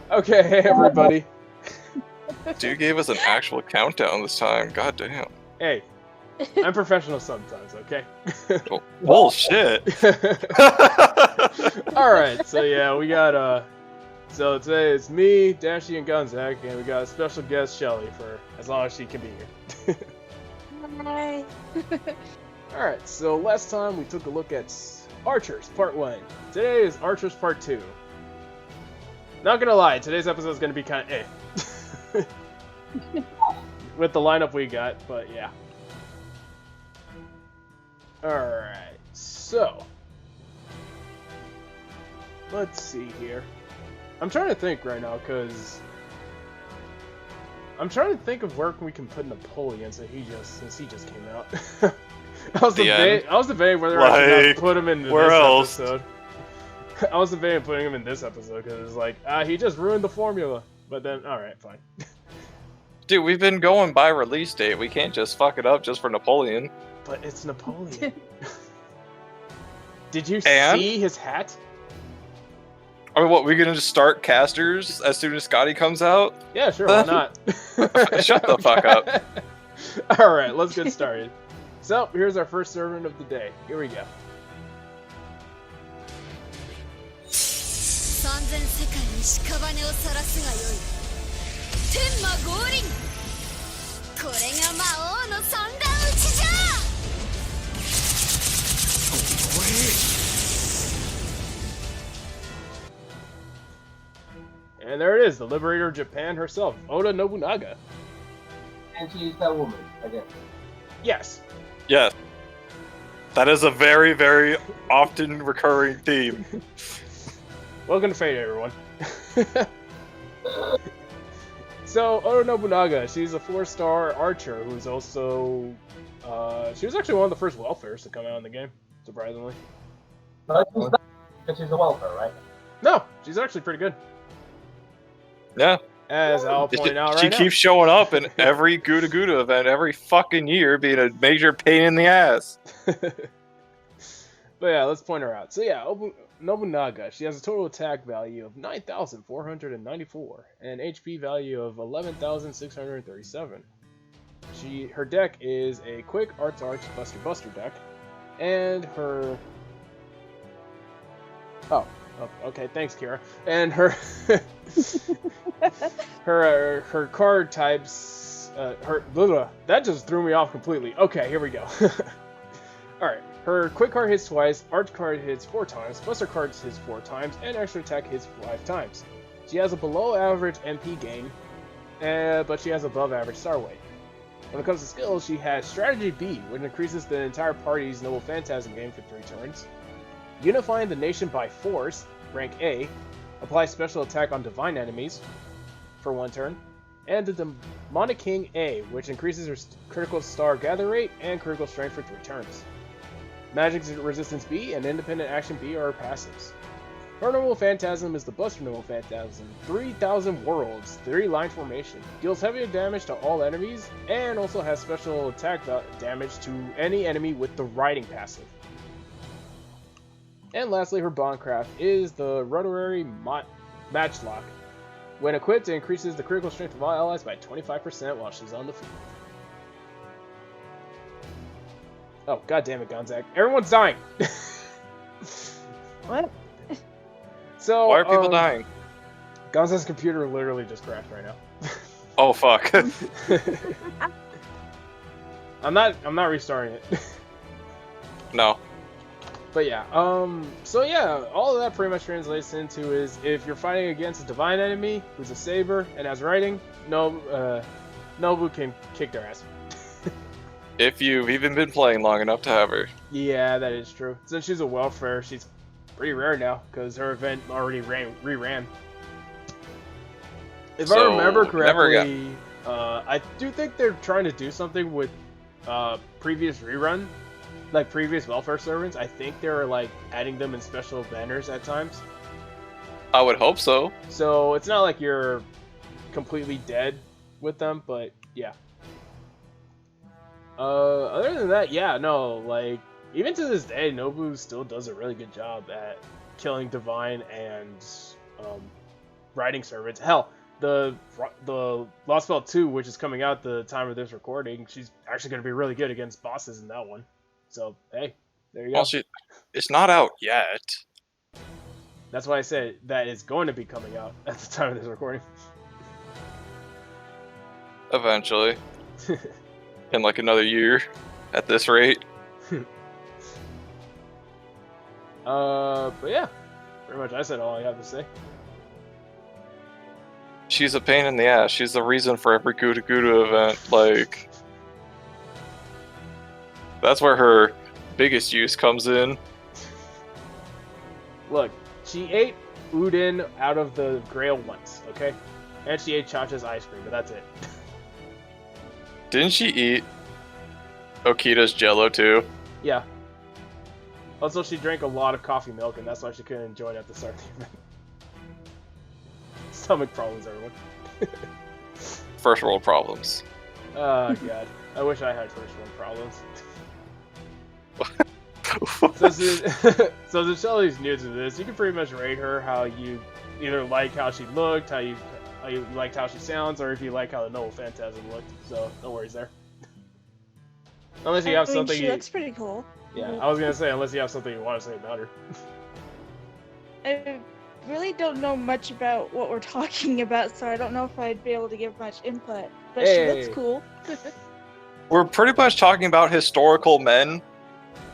Okay, hey everybody. Dude gave us an actual countdown this time. God damn. Hey, I'm professional sometimes, okay? Oh, bullshit. Alright, so yeah, we got, so today it's me, Dashi, and Gunzak, and we got a special guest, Shelly, for as long as she can be here. Hi. Alright, so last time we took a look at Archers, Part 1. Today is Archers, Part 2. Not gonna lie, today's episode is gonna be kinda with the lineup we got, but yeah. Alright, so let's see here. I'm trying to think right now, because I'm trying to think of where we can put Napoleon since he just came out. I was debating whether I should not put him in this episode. I was debating putting him in this episode because it's like, he just ruined the formula. But then, alright, fine. Dude, we've been going by release date. We can't just fuck it up just for Napoleon. But it's Napoleon. Did you see his hat? I mean, what, we're gonna just start casters as soon as Scotty comes out? Yeah, sure, why not? Shut the fuck up. Alright, let's get started. So, here's our first servant of the day. Here we go. 3000世界に屍を晒すがよい天魔降臨これが魔王の三段打ちじゃ And there it is, the liberator of Japan herself, Oda Nobunaga. And she's that woman, I guess. Yes. Yes. That is a very, very often recurring theme. Welcome to Fate, everyone. So, Oda Nobunaga, she's a 4-star archer who's also... she was actually one of the first welfares to come out in the game, surprisingly. But she's not, because she's a welfare, right? No, she's actually pretty good. Yeah. As I'll point out right she now. keeps showing up in every Guda Guda event every fucking year, being a major pain in the ass. But yeah, let's point her out. So yeah, Nobunaga, she has a total attack value of 9,494 and an HP value of 11,637. Her deck is a quick Arts Buster deck, and her... Oh, okay, thanks, Kira. And her her card types, that just threw me off completely. Okay, here we go. Alright, her quick card hits twice, arch card hits 4 times, buster card hits 4 times, and extra attack hits 5 times. She has a below average MP gain, but she has above average star weight. When it comes to skills, she has Strategy B, which increases the entire party's Noble Phantasm gain for 3 turns. Unifying the Nation by Force, rank A, applies special attack on divine enemies for 1 turn. And the Demonic King A, which increases her critical star gather rate and critical strength for 3 turns. Magic Resistance B and Independent Action B are her passives. Her Noble Phantasm is the Buster Noble Phantasm, 3,000 worlds, 3-line formation, deals heavy damage to all enemies, and also has special attack damage to any enemy with the Riding passive. And lastly, her Bondcraft is the Rotary Matchlock. When equipped, it increases the critical strength of all allies by 25% while she's on the field. Oh, god damn it, Gonzag. Everyone's dying! What? So, why are people dying? Gonzag's computer literally just crashed right now. Oh, fuck. I'm not restarting it. No. But yeah, so yeah, all of that pretty much translates into is if you're fighting against a divine enemy who's a saber and has writing, Nobu can kick their ass. If you've even been playing long enough to have her. Yeah, that is true. Since she's a welfare, she's pretty rare now because her event already re-ran. If I remember correctly, I do think they're trying to do something with previous rerun. Like previous welfare servants, I think they're like adding them in special banners at times. I would hope so. So it's not like you're completely dead with them, but yeah. Other than that, yeah, no, like even to this day, Nobu still does a really good job at killing divine and writing servants. Hell, the Lost Belt 2, which is coming out at the time of this recording, she's actually going to be really good against bosses in that one. So, hey, there you go. Well, it's not out yet. That's why I said that it's going to be coming out at the time of this recording. Eventually. In like another year at this rate. But yeah, pretty much I said all I have to say. She's a pain in the ass. She's the reason for every Guda Guda event. Like, that's where her biggest use comes in. Look, she ate Udon out of the Grail once, okay? And she ate Chacha's ice cream, but that's it. Didn't she eat Okita's Jello too? Yeah. Also, she drank a lot of coffee milk, and that's why she couldn't join at the start of the event. Stomach problems, everyone. First world problems. Oh, God. I wish I had first world problems. So to Shelly's new to this, you can pretty much rate her how you either like how she looked, how you liked how she sounds, or if you like how the Noble Phantasm looked. So no worries there. Unless you have something. She looks pretty cool. Yeah, I was gonna say unless you have something you want to say about her. I really don't know much about what we're talking about, so I don't know if I'd be able to give much input. But she looks cool. We're pretty much talking about historical men,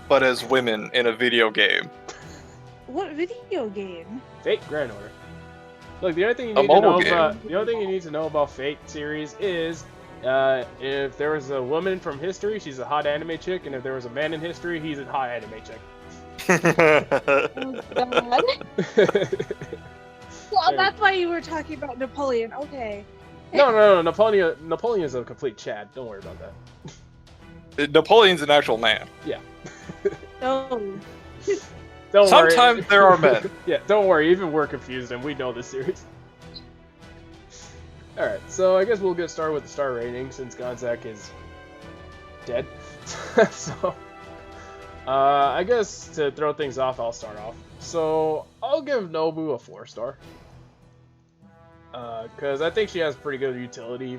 but as women in a video game. What video game? Fate Grand Order. Look, the only thing you need to know about Fate series is if there was a woman from history, she's a hot anime chick, and if there was a man in history, he's a hot anime chick. Oh, God. Well, that's why you were talking about Napoleon. Okay. No. Napoleon is a complete Chad. Don't worry about that. Napoleon's an actual man. Yeah. No. Don't Sometimes worry. there are men. Yeah, don't worry. Even we're confused, and we know this series. Alright, so I guess we'll get started with the star rating, since Gonzak is dead. So, I guess to throw things off, I'll start off. So, I'll give Nobu a 4-star. Because I think she has pretty good utility,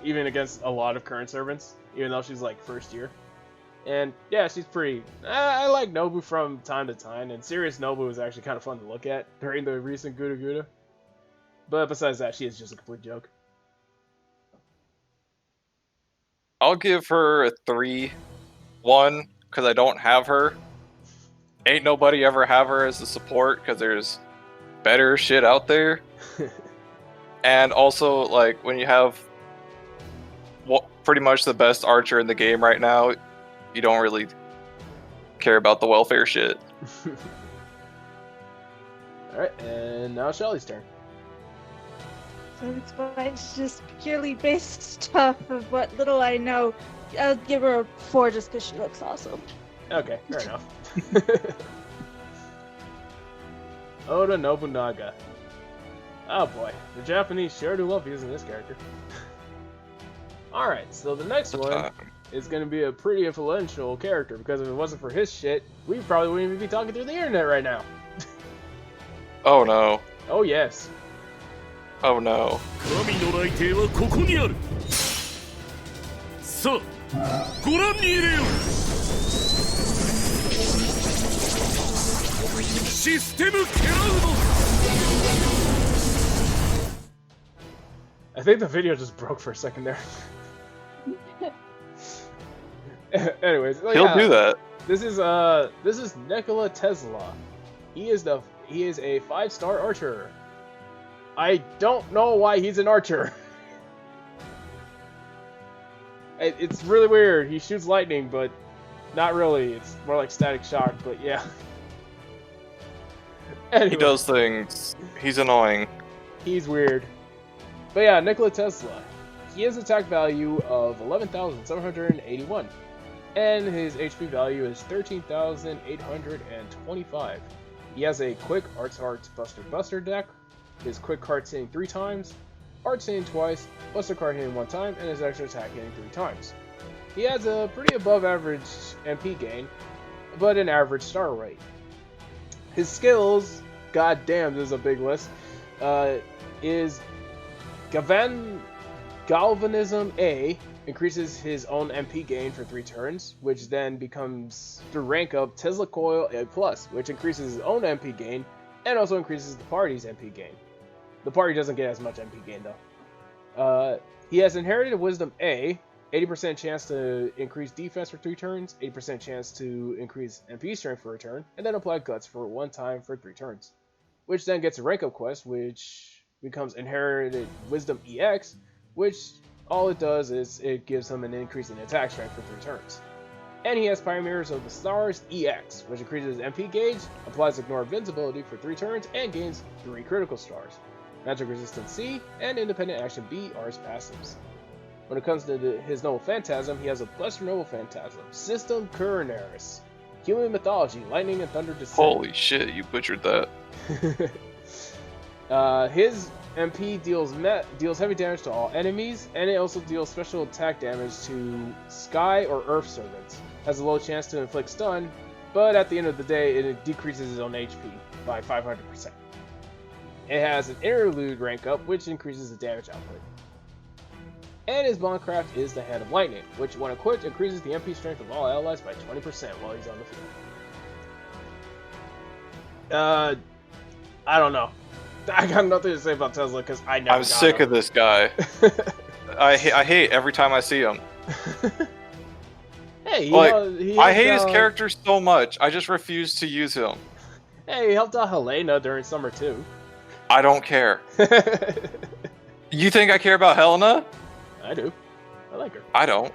even against a lot of current servants, even though she's like first year. And yeah, she's pretty. I like Nobu from time to time, and Serious Nobu was actually kind of fun to look at during the recent Guda Guda. But besides that, she is just a complete joke. I'll give her a 3. 1, because I don't have her. Ain't nobody ever have her as a support, because there's better shit out there. And also, like, when you have pretty much the best archer in the game right now, you don't really care about the welfare shit. Alright, and now Shelly's turn. So it's just purely based off of what little I know. I'll give her a 4 just because she looks awesome. Okay, fair enough. Oda Nobunaga. Oh boy, the Japanese sure do love using this character. Alright, so the next one is going to be a pretty influential character, because if it wasn't for his shit, we probably wouldn't even be talking through the internet right now. Oh no. Oh yes. Oh no. 神の来帝はここにある。さあ、ご覧に入れよう。システムケラウド。 I think the video just broke for a second there. Anyways, He'll do that. This is Nikola Tesla. He is a 5-star archer. I don't know why he's an archer. It's really weird. He shoots lightning, but not really. It's more like static shock, but yeah. Anyway, He does things. He's annoying. he's weird. But yeah, Nikola Tesla. He has attack value of 11,781. And his HP value is 13,825. He has a quick Arts Buster deck. His quick card hitting 3 times, Arts hitting twice, Buster card hitting 1 time, and his extra attack hitting 3 times. He has a pretty above average MP gain, but an average star rate. His skills, god damn, this is a big list. is Galvanism A increases his own MP gain for 3 turns, which then becomes to rank up Tesla Coil A+, which increases his own MP gain and also increases the party's MP gain. The party doesn't get as much MP gain though. He has inherited Wisdom A, 80% chance to increase defense for 3 turns, 80% chance to increase MP strength for a turn, and then apply Guts for 1 time for 3 turns. Which then gets a rank up quest, which becomes Inherited Wisdom EX, which all it does is it gives him an increase in attack strength for 3 turns. And he has Pioneers of the Stars EX, which increases MP gauge, applies Ignore Invincibility for 3 turns, and gains 3 critical stars. Magic Resistance C and Independent Action B are his passives. When it comes to his Noble Phantasm, he has a Lesser Noble Phantasm, System Coronaris, Human Mythology, Lightning and Thunder Descent. Holy shit, you butchered that. His MP deals heavy damage to all enemies, and it also deals special attack damage to Sky or Earth servants. Has a low chance to inflict stun, but at the end of the day, it decreases his own HP by 500%. It has an Interlude rank up, which increases the damage output. And his Bondcraft is the Hand of Lightning, which when equipped increases the MP strength of all allies by 20% while he's on the field. I don't know. I got nothing to say about Tesla because I never I'm sick of this guy. I hate every time I see him. Hey, I hate his character so much. I just refuse to use him. Hey, he helped out Helena during Summer 2. I don't care. You think I care about Helena? I do. I like her. I don't.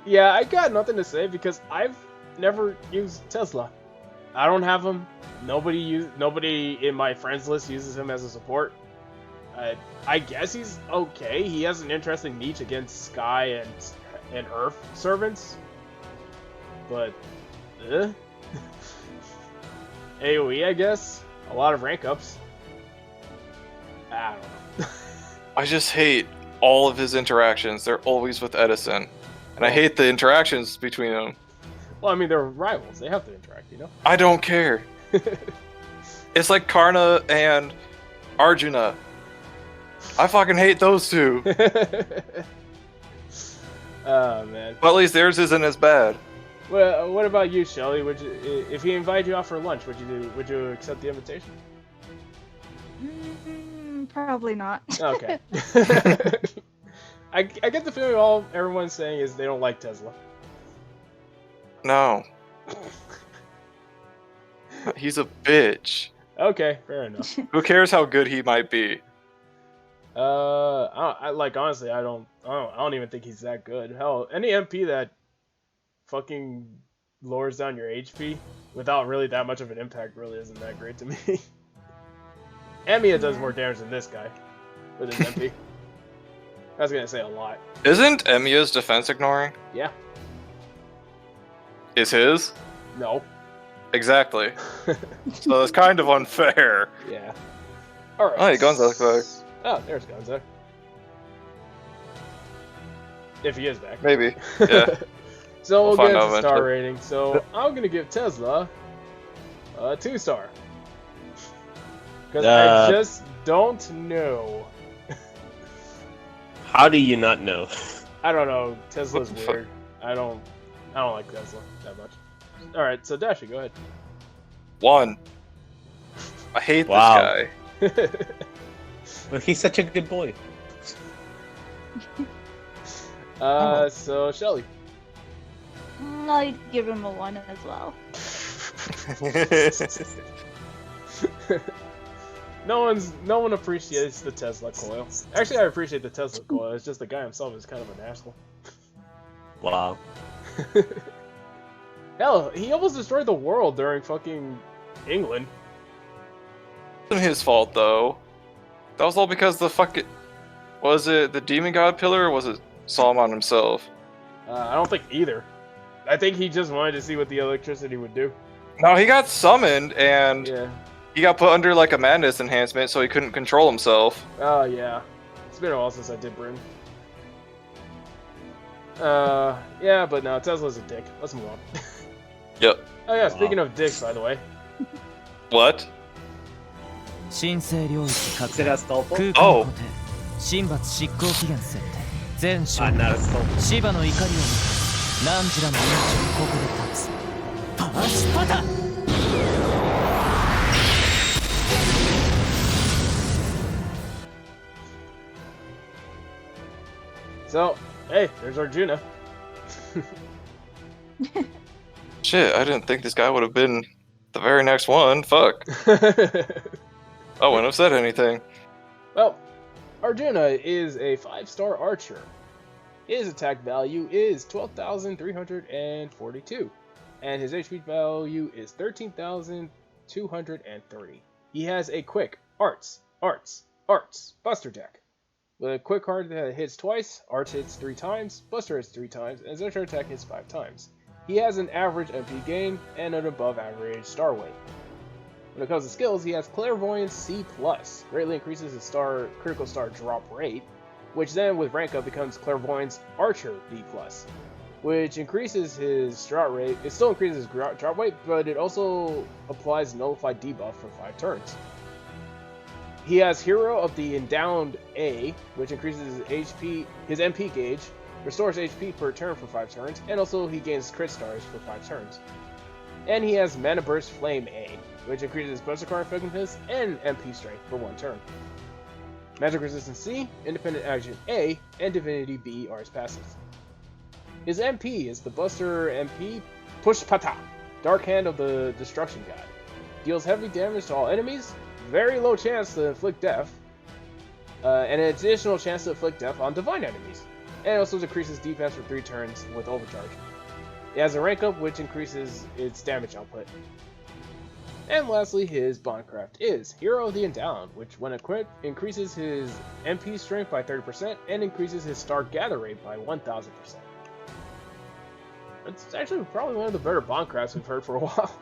Yeah, I got nothing to say because I've never used Tesla. I don't have him. Nobody in my friends list uses him as a support. I guess he's okay. He has an interesting niche against Sky and Earth servants. But, AoE, I guess. A lot of rank ups. I don't know. I just hate all of his interactions. They're always with Edison. And I hate the interactions between them. Well, I mean, they're rivals. They have to interact, you know? I don't care. It's like Karna and Arjuna. I fucking hate those two. Oh, man. But at least theirs isn't as bad. Well, what about you, Shelly? Would you, if he invited you out for lunch, would you do? Would you accept the invitation? Probably not. Okay. I get the feeling everyone's saying is they don't like Tesla. No. He's a bitch. Okay, fair enough. Who cares how good he might be? I like honestly, I don't even think he's that good. Hell, any MP that fucking lowers down your HP without really that much of an impact really isn't that great to me. Emiya does more damage than this guy with his MP. I was gonna say a lot. Isn't Emiya's defense ignoring? Yeah. Is his? No. Exactly. So it's kind of unfair. Yeah. Alright. Oh, hey, Gonzo's back. Oh, there's Gonzo. If he is back. Maybe. Yeah. So we'll find get out into star eventually. rating. So I'm gonna give Tesla a 2-star. Because I just don't know. How do you not know? I don't know. Tesla's What the fuck? weird. I don't like Tesla that much. Alright, so Dashi, go ahead. 1. I hate Wow. this guy. But he's such a good boy. So Shelly. I'd give him a 1 as well. No one appreciates the Tesla coil. Actually, I appreciate the Tesla coil. It's just the guy himself is kind of an asshole. Wow. Hell, he almost destroyed the world during fucking England. It wasn't his fault though. That was all because the fucking... Was it the demon god pillar or was it Solomon himself? I don't think either. I think he just wanted to see what the electricity would do. No, he got summoned and Yeah. he got put under like a madness enhancement so he couldn't control himself. Oh, yeah. It's been a while since I did Brim. Yeah, but no, Tesla's a dick. Let's move on. Yep. Oh yeah, speaking of dicks, by the way. What? 神聖領域拡 Is it 大 Astolfo? 空間 Oh. 固定神罰執行期限設定全 Ah, 勝 not Astolfo. 芝の怒りを見て汝らの命をここで絶つパーシパタ So, hey, there's Arjuna. Shit, I didn't think this guy would have been the very next one. Fuck. I wouldn't have said anything. Well, Arjuna is a 5-star archer. His attack value is 12,342, and his HP value is 13,230. He has a quick Arts Buster deck. With a quick card that hits twice, Arts hits 3 times, Buster hits 3 times, and his extra attack hits 5 times. He has an average MP gain and an above average star weight. When it comes to skills, he has Clairvoyance C+, greatly increases his critical star drop rate, which then with rank up becomes Clairvoyance Archer B+, which increases his drop rate. It still increases his drop rate, but it also applies Nullified debuff for 5 turns. He has Hero of the Endowed A, which increases his MP gauge, restores HP per turn for 5 turns, and also he gains crit stars for 5 turns. And he has Mana Burst Flame A, which increases Buster card effectiveness and MP strength for 1 turn. Magic Resistance C, Independent Action A, and Divinity B are his passives. His MP is the Buster MP Pushpata, Dark Hand of the Destruction God. Deals heavy damage to all enemies, very low chance to inflict death, and an additional chance to inflict death on divine enemies. And it also decreases defense for 3 turns with Overcharge. It has a rank up which increases its damage output. And lastly, his Bondcraft is Hero of the Endowed, which when equipped increases his MP strength by 30% and increases his star gather rate by 1000%. It's actually probably one of the better Bondcrafts we've heard for a while.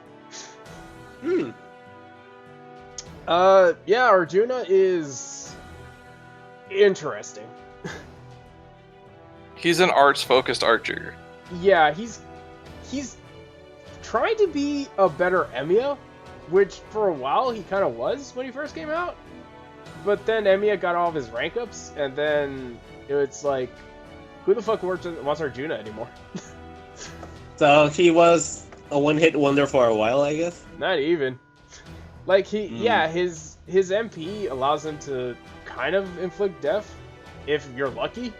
Yeah, Arjuna is interesting. He's an arts-focused archer. Yeah, he's trying to be a better Emiya, which for a while he kind of was when he first came out. But then Emiya got all of his rank ups, and then it's like, who the fuck wants Arjuna anymore? So he was a one-hit wonder for a while, I guess. Not even. Like yeah, his MP allows him to kind of inflict death if you're lucky,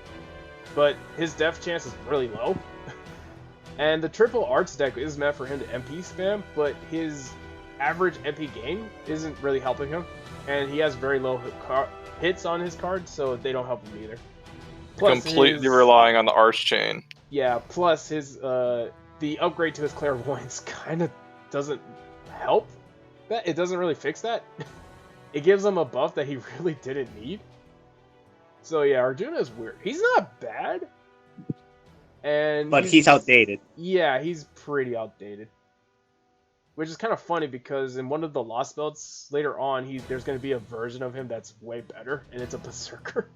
but his death chance is really low. And the triple arts deck is meant for him to MP spam, but his average MP gain isn't really helping him, and he has very low hits on his cards, so they don't help him either. Plus Completely relying on the arch chain. Yeah, plus his the upgrade to his clairvoyance kind of doesn't help. That it doesn't really fix that. It gives him a buff that he really didn't need. So yeah, Arjuna is weird. He's not bad, but he's outdated. Yeah, he's pretty outdated. Which is kind of funny because in one of the Lost Belts later on, there's going to be a version of him that's way better, and it's a Berserker.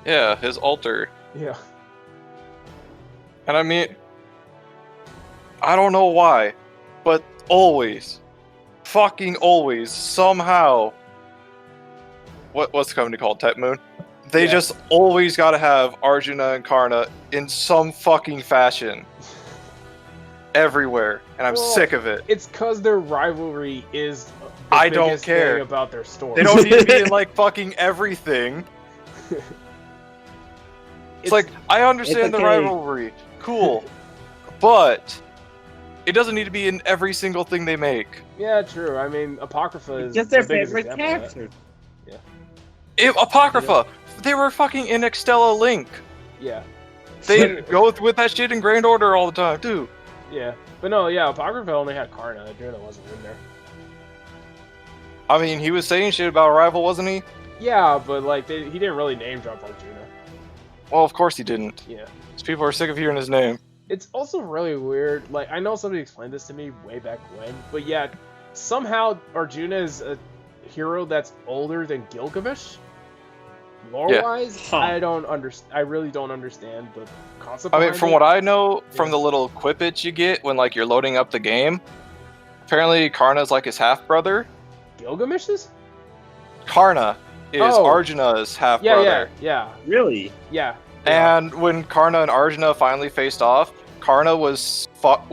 Yeah, his altar. Yeah. And I mean, I don't know why, but always, fucking always, somehow, what's the company called? Type Moon? They just always gotta have Arjuna and Karna in some fucking fashion. Everywhere, and I'm sick of it. It's cause their rivalry is the I don't biggest care thing about their story. They don't need to be in like fucking everything. It's like, I understand the rivalry, cool, but it doesn't need to be in every single thing they make. Yeah, true. I mean, Apocrypha is just their the biggest favorite example of that. character. Yeah. Apocrypha, they were fucking in Extella Link. Yeah. They go with that shit in Grand Order all the time, too. Yeah, but no, yeah, Apocrypha only had Karna. Arjuna wasn't in there. I mean, he was saying shit about Rival, wasn't he? Yeah, but like, he didn't really name drop Arjuna. Well, of course he didn't. Yeah. Because people are sick of hearing his name. It's also really weird. Like, I know somebody explained this to me way back when, but yeah, somehow Arjuna is a hero that's older than Gilgamesh. Lore-wise, I don't understand. I really don't understand the concept. I mean, from what I know, from the little quippets you get when like you're loading up the game, apparently Karna's like his half brother. Gilgamesh's? Karna is Oh. Arjuna's half Yeah, brother. yeah, Really? yeah. And when Karna and Arjuna finally faced off, Karna was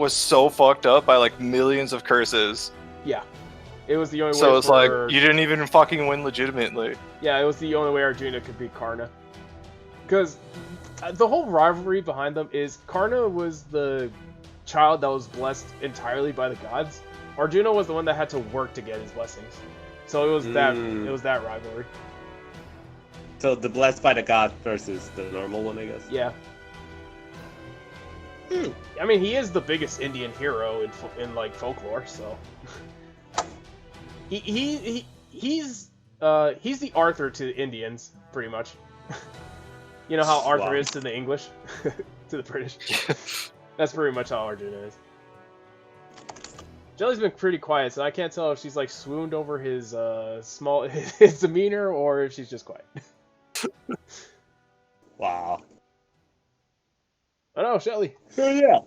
so fucked up by like millions of curses. Yeah. It was the only So way it's for... like you didn't even fucking win legitimately. Yeah, it was the only way Arjuna could beat Karna. Because the whole rivalry behind them is Karna was the child that was blessed entirely by the gods. Arjuna was the one that had to work to get his blessings. So it was that rivalry. So the blessed by the god versus the normal one, I guess. Yeah. I mean, he is the biggest Indian hero in like folklore, so he's the Arthur to the Indians, pretty much. You know how Arthur Wow. is to the English, to the British. That's pretty much how Arjuna is. Jelly's been pretty quiet, so I can't tell if she's like swooned over his his demeanor or if she's just quiet. Wow. Oh no, Shelly. Oh yeah.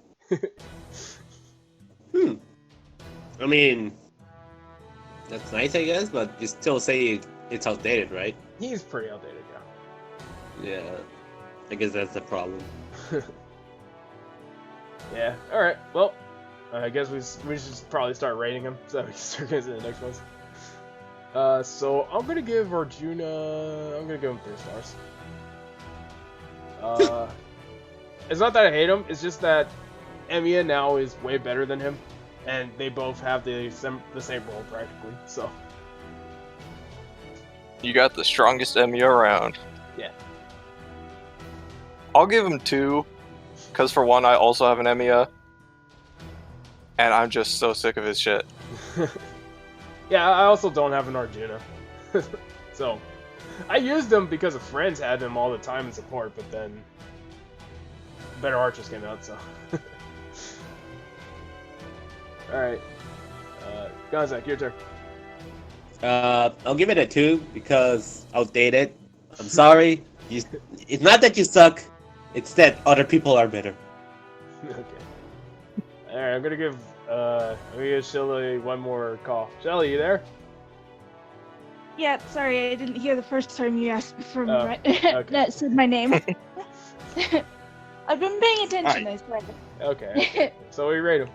I mean, that's nice, I guess, but you still say it's outdated, right? He's pretty outdated, yeah. Yeah. I guess that's the problem. Yeah. All right. Well, I guess we should probably start rating him so we can start getting to the next ones. So I'm gonna give Arjuna. I'm gonna give him 3 stars. It's not that I hate him. It's just that Emiya now is way better than him, and they both have the same role practically. So You got the strongest Emiya around. yeah. I'll give him 2, because for one, I also have an Emiya, and I'm just so sick of his shit. Yeah, I also don't have an Arjuna. So I used him because a friends had him all the time in support, but then better archers came out, so. Alright. Gonzak, your turn. I'll give it a 2 because outdated. I'm sorry. It's not that you suck. It's that other people are better. Okay. Alright, I'm gonna give Shelly one more call. Shelly, you there? Yeah, sorry, I didn't hear the first time you asked for me, Oh, right? okay. That said my name. I've been paying attention, I swear. Okay. So we rate him.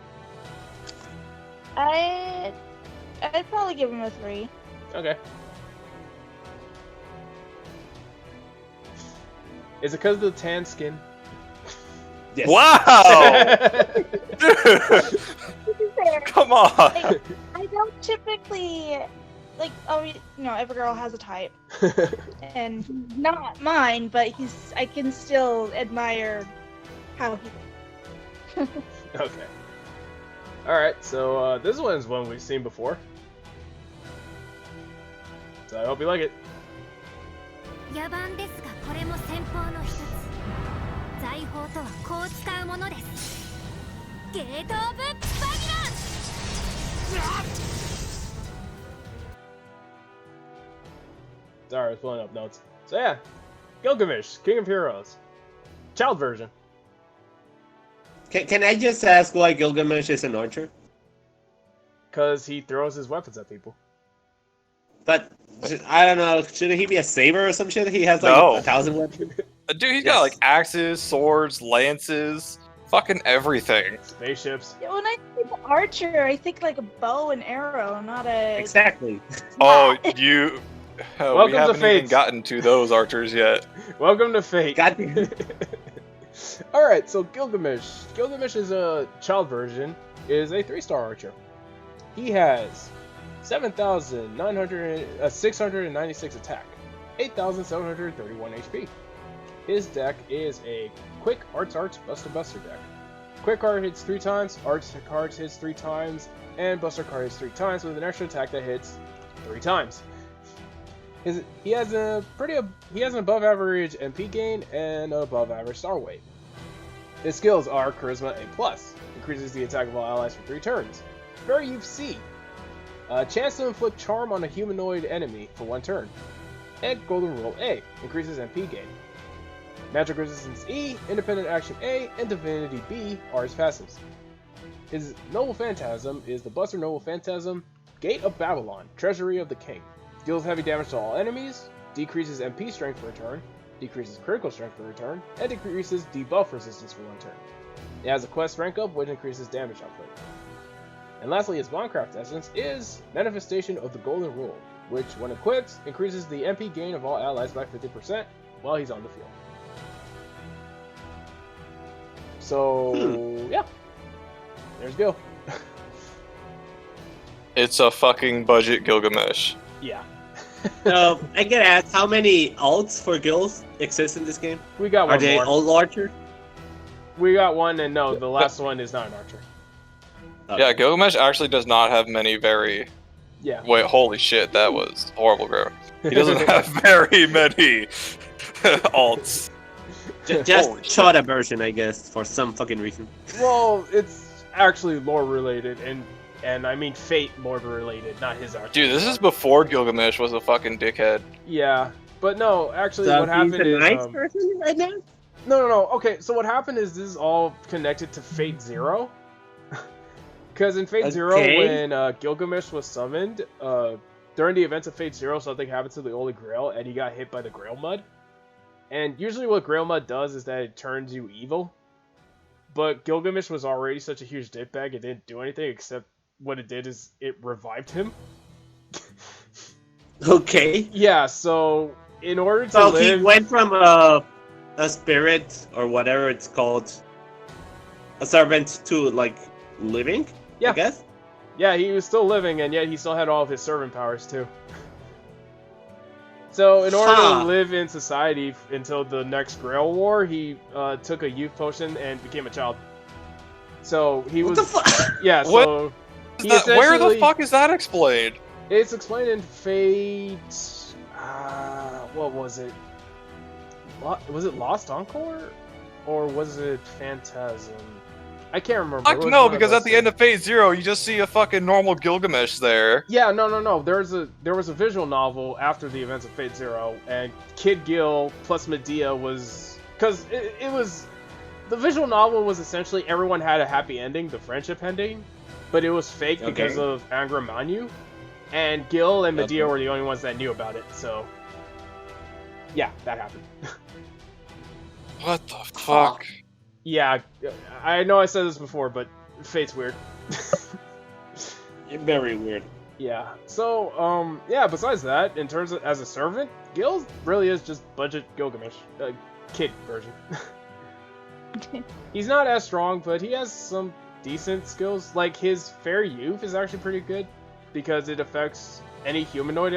I'd probably give him a 3. Okay. Is it because of the tan skin? Yes. Wow! Dude! To be fair, Come on! like, I don't typically like. Oh, you know, every girl has a type, and he's not mine, but I can still admire how he. Okay. Alright, so this one's one we've seen before. So I hope you like it. 野蛮ですがこれも戦法の一つ財宝とはこう使うものですゲート・オブ・バギラン Sorry, I was pulling up notes. So yeah, Gilgamesh, King of Heroes. Child version. Can I just ask why Gilgamesh is an archer? Because he throws his weapons at people. But I don't know. Shouldn't he be a saber or some shit? He has like No. 1,000 weapons. Dude, he's got like axes, swords, lances, fucking everything. Spaceships. When I think archer, I think like a bow and arrow, not a. Exactly. Oh, you. Welcome we to haven't even Fates. gotten to those archers yet. Welcome to Fate. God. Alright, so Gilgamesh. Gilgamesh is a child version, is a 3-star archer. He has 696 attack, 8,731 HP. His deck is a quick Arts Buster deck. Quick card hits 3 times, Arts card hits 3 times, and Buster card hits 3 times with an extra attack that hits 3 times. He has an above average MP gain and above average star weight. His skills are Charisma A+, increases the attack of all allies for 3 turns. Very UFC. Chance to inflict charm on a humanoid enemy for 1 turn. And Golden Rule A, increases MP gain. Magic Resistance E, Independent Action A, and Divinity B are his passives. His Noble Phantasm is the Buster Noble Phantasm, Gate of Babylon, Treasury of the King. deals heavy damage to all enemies, decreases MP strength for a turn, decreases critical strength for a turn, and decreases debuff resistance for 1 turn. It has a quest rank up, which increases damage output. And lastly, its Bondcraft essence is Manifestation of the Golden Rule, which, when equipped, increases the MP gain of all allies by 50% while he's on the field. So, yeah. There's Gil. It's a fucking budget Gilgamesh. Yeah. I get asked how many alts for Gils exist in this game? We got one Are they more. all archer? We got one, and no, the last one is not an archer. Yeah, Gilgamesh actually does not have many very... Yeah. Wait, holy shit, that was horrible, bro. He doesn't have very many alts. Holy Just shit. shorter version, I guess, for some fucking reason. Well, it's actually lore related, and I mean Fate lore related, not his archer. Dude, this is before Gilgamesh was a fucking dickhead. Yeah, but no, actually, So what he's happened a is nice person right now? no. Okay, so what happened is this is all connected to Fate Zero. Because in Fate Zero, Okay. when Gilgamesh was summoned, during the events of Fate Zero, something happened to the Holy Grail, and he got hit by the Grail Mud. And usually what Grail Mud does is that it turns you evil. But Gilgamesh was already such a huge dickbag, it didn't do anything, except what it did is it revived him. Okay. Yeah, so in order to So live... he went from a spirit, or whatever it's called, a servant, to, like, living? Yeah. I guess? Yeah, he was still living, and yet he still had all of his servant powers, too. So, in order Huh. to live in society until the next Grail War, he took a youth potion and became a child. So, he What was... the fuck? Yeah, What? so... he Where the essentially- fuck is that explained? It's explained in Fate... what was it? Was it Lost Encore? Or was it Phantasm? I can't remember. Fuck It was no, one of because those at the two. end of Phase Zero, you just see a fucking normal Gilgamesh there. Yeah, no. There was a visual novel after the events of Fate Zero, and Kid Gil plus Medea was... Because it was... The visual novel was essentially everyone had a happy ending, the friendship ending, but it was fake because Okay. of Angra Mainyu, and Gil and Medea Okay. were the only ones that knew about it, so... Yeah, that happened. What the fuck? Yeah, I know I said this before, but Fate's weird. Very weird. Yeah. So, yeah, besides that, in terms of as a servant, Gil really is just budget Gilgamesh. Kid version. He's not as strong, but he has some decent skills. Like, his Fair Youth is actually pretty good, because it affects any humanoid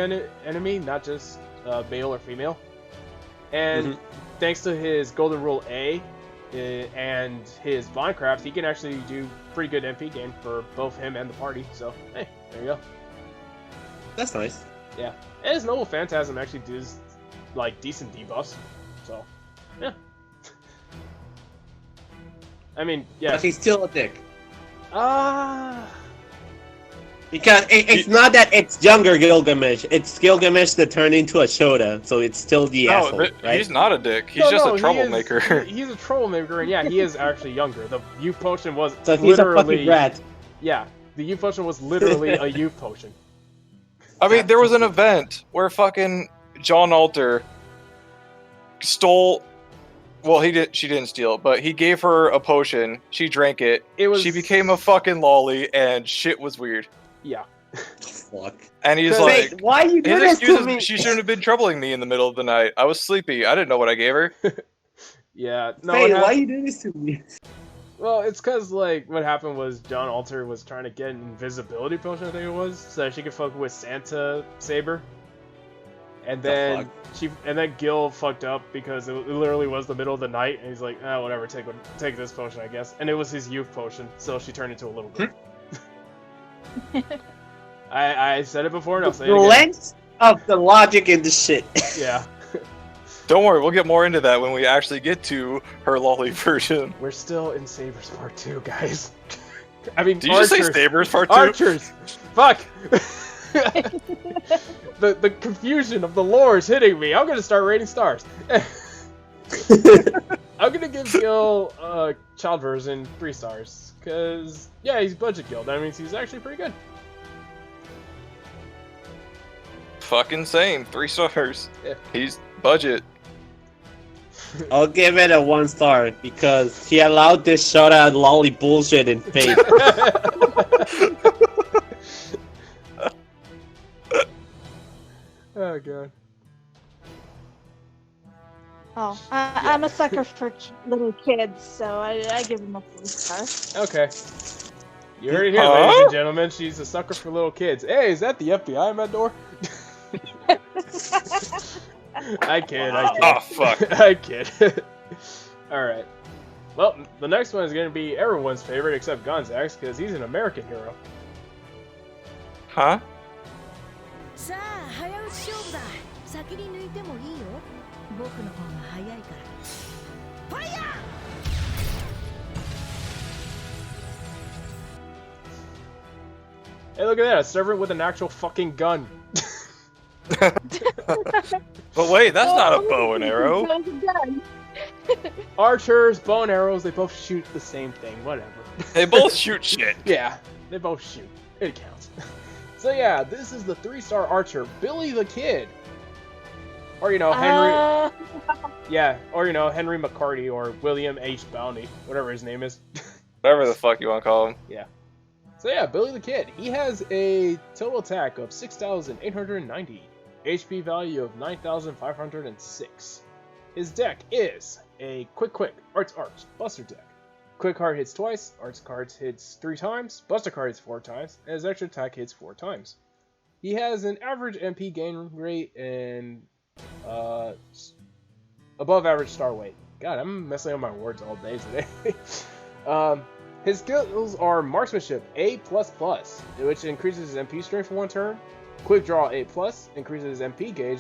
enemy, not just male or female. And thanks to his Golden Rule A, and his Bondcraft, he can actually do pretty good MP gain for both him and the party. So, hey, there you go. That's nice. Yeah, and his Noble Phantasm actually does like decent debuffs. So, yeah. I mean, yeah. But he's still a dick. Because it's not that it's younger Gilgamesh, it's Gilgamesh that turned into a Shota, so it's still the No, asshole, right? he's not a dick. He's just a troublemaker. He's a troublemaker, and yeah, he is actually younger. The youth potion was So he's a literally fucking rat. Yeah, the youth potion was literally a youth potion. I mean, there was an event where fucking John Alter stole. Well, she didn't steal, but he gave her a potion. She drank it. It was She became a fucking lolly, and shit was weird. Yeah. Fuck. And he's Wait, like, why you do his this excuse to me? is she shouldn't have been troubling me in the middle of the night. I was sleepy. I didn't know what I gave her. Yeah. No. Hey, it why hap- you do this to me? Well, it's because like what happened was John Alter was trying to get an invisibility potion, I think it was, so that she could fuck with Santa Saber. And then Gil fucked up because it literally was the middle of the night, and he's like, ah, whatever, take this potion, I guess. And it was his youth potion, so she turned into a little girl. I said it before, and I'll say it The again. length of the logic in this shit. Yeah. Don't worry, we'll get more into that when we actually get to her lolly version. We're still in Sabers Part 2, guys. I mean, Did you just say Archers. Sabers Part 2? Archers! Fuck! the confusion of the lore is hitting me. I'm gonna start rating stars. I'm gonna give Gil child version 3 stars. Cause, yeah, he's budget Gil. That means he's actually pretty good. fucking same. 3 stars. Yeah. He's budget. I'll give it a 1 star because he allowed this shoutout lolly bullshit in Fate. Oh god. Oh, I'm a sucker for little kids, so I give him a 4 star. Okay. You heard it here, ladies and gentlemen. She's a sucker for little kids. Hey, is that the FBI at my door? I kid. Oh, fuck. I kid. Alright. Well, the next one is going to be everyone's favorite except Gonzax, because he's an American hero. Huh? さあ早打ち勝負だ先に抜いてもいいよ僕の方が早いからファイヤー Hey, look at that. A servant with an actual fucking gun. But wait, that's not a bow and arrow. Archers, bow and arrows, they both shoot the same thing. Whatever. They both shoot shit. Yeah, they both shoot. It counts. So yeah, this is the 3-star archer, Billy the Kid. Or, you know, Henry... Yeah, or, you know, Henry McCarty or William H. Bounty. Whatever his name is. Whatever the fuck you want to call him. Yeah. So yeah, Billy the Kid. He has a total attack of 6,890. HP value of 9,506. His deck is a Quick, Arts, Buster deck. Quick card hits twice, Arts cards hits 3 times, Buster card hits 4 times, and his extra attack hits 4 times. He has an average MP gain rate and above average star weight. God, I'm messing up my words all day today. His skills are Marksmanship A++, which increases his MP strength for 1 turn, Quick Draw A+, increases his MP gauge,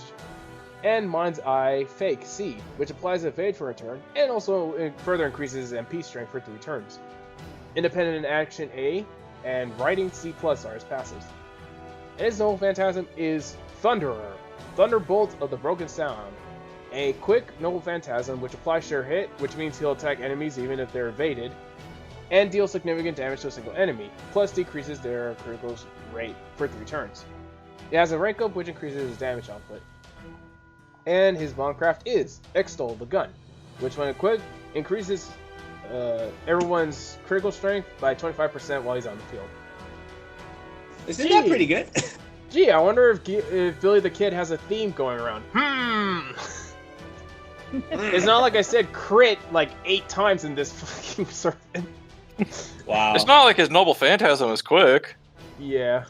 and Mind's Eye Fake C, which applies evade for a turn, and also further increases his MP strength for 3 turns. Independent Action A and Writing C+ are his passives. And his Noble Phantasm is Thunderer, Thunderbolt of the Broken Sound, a quick Noble Phantasm which applies sure hit, which means he'll attack enemies even if they're evaded, and deal significant damage to a single enemy, plus decreases their critical rate for 3 turns. It has a rank up which increases his damage output. And his Bombcraft is Extol the Gun, which when equipped increases everyone's critical strength by 25% while he's on the field. Isn't that pretty good? Gee, I wonder if Billy the Kid has a theme going around. It's not like I said crit like 8 times in this fucking servant. Wow. It's not like his Noble Phantasm is quick. Yeah.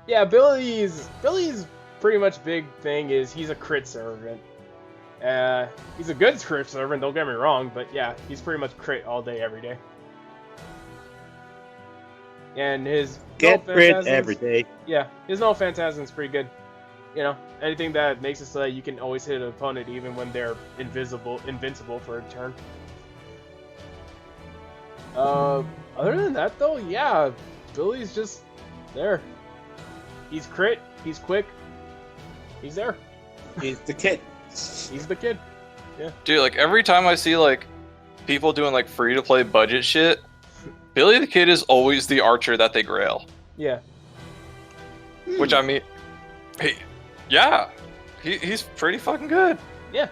Yeah, Billy's pretty much big thing is he's a crit servant. He's a good crit servant, don't get me wrong, but yeah, he's pretty much crit all day, every day. And his Get crit every day. Yeah, his Noble Phantasm is pretty good. You know, anything that makes it so that you can always hit an opponent even when they're invincible for a turn. Other than that though, yeah, Billy's just there. He's crit, he's quick, he's there. He's the kid. He's the kid. Yeah. Dude, like every time I see like people doing like free to play budget shit, Billy the Kid is always the archer that they grail. Yeah. Which I mean, he's pretty fucking good. Yeah.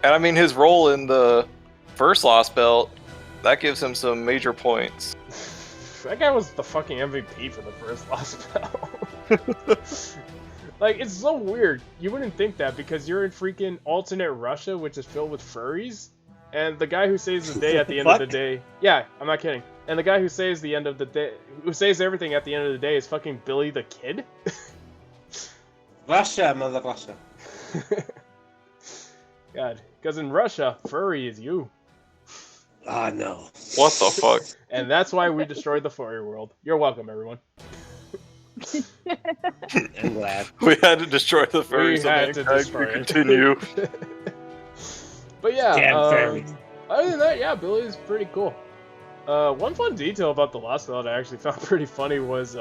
And I mean his role in the first Lost Belt, that gives him some major points. That guy was the fucking MVP for the first Lost Belt. Like, it's so weird. You wouldn't think that because you're in freaking alternate Russia, which is filled with furries, and the guy who saves the day at the end of the day... Yeah, I'm not kidding. And the guy who saves the end of the day... Who saves everything at the end of the day is fucking Billy the Kid? Russia, mother Russia. God. Because in Russia, furry is you. Ah, no. What the fuck? And that's why we destroyed the furry world. You're welcome, everyone. I'm glad. We had to destroy the We furries had to and destroy it. continue. But yeah, Damn furries. other than that, yeah, Billy's pretty cool. One fun detail about the Lost Belt I actually found pretty funny was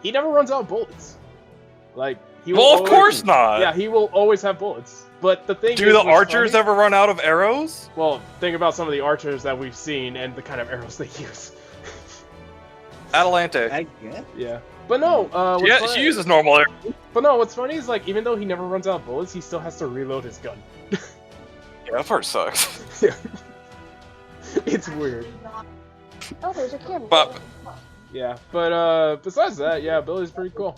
he never runs out of bullets. Like he will Well, of always- course not. Yeah, he will always have bullets. But the thing Do is, the what's archers funny- ever run out of arrows? Well, think about some of the archers that we've seen and the kind of arrows they use. Atalante. I guess. Yeah. But no, what's Yeah, funny- she uses normal air. But no, what's funny is like even though he never runs out of bullets, he still has to reload his gun. Yeah, that part sucks. It's weird. Oh, there's a camera. But Yeah, but besides that, yeah, Billy's pretty cool.